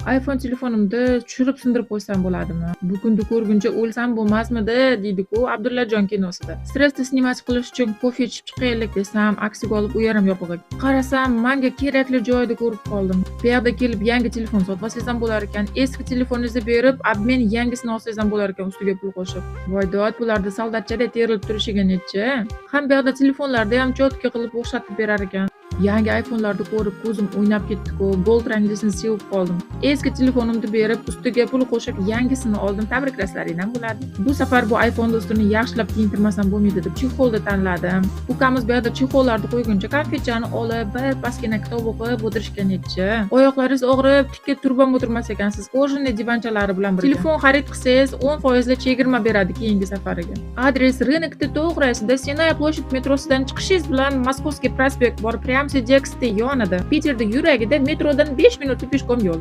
iPhone telefonimni tushirib sindirib qo'ysam bo'ladimi? Bugunni ko'rguncha o'lsam bo'lmasmidi, deydi-ku Abdullajon kinosida. Stressni snimat qilish uchun kofe ichib chiqaylik desam, aksiga olib u yarim yopiq. Qarasam, menga kerakli joyda ko'rib qoldim. Bu yerda kelib yangi telefon sotib olsangiz ham bo'lar ekan, eski telefoningizni berib, obmen yangisini olsangiz ham bo'lar ekan ustiga pul qo'shib. Voy dod, bularda soldatchadek terilib turishiga necha? Ham bu yerda telefonlarda ham cho'tka qilib o'xshatib berar ekan. Yangi iPhone'larni ko'rib ko'zim o'ynab ketdi-ku, gold ranglisini sevib qoldim. Eski telefonimni berib, ustiga pul qo'shib yangisini oldim. Tabriklaslaringdan bo'ladi. Bu safar bu iPhone ustini yaxshilab kiyintirmasam bo'lmaydi deb chexolda tanladim. Ukamiz bu yerda chexollarni qo'yguncha konfetchani olib, bir paskina kitob o'qib o'tirishga necha. Oyoqlaringiz og'rib, tikka turban o'tirmas ekansiz. Kojinli divanchalari bilan birga. Telefon xarid qilsangiz 10% chegirma beradi keyingi safariga. Adres Rынокda to'g'risida Senaya ploshad metrosidan chiqishingiz bilan Moskovskiy prospekt bor, Prямsi Jeksti yonida. Peterda yuragida metrodan 5 minutlik peshkom yo'l.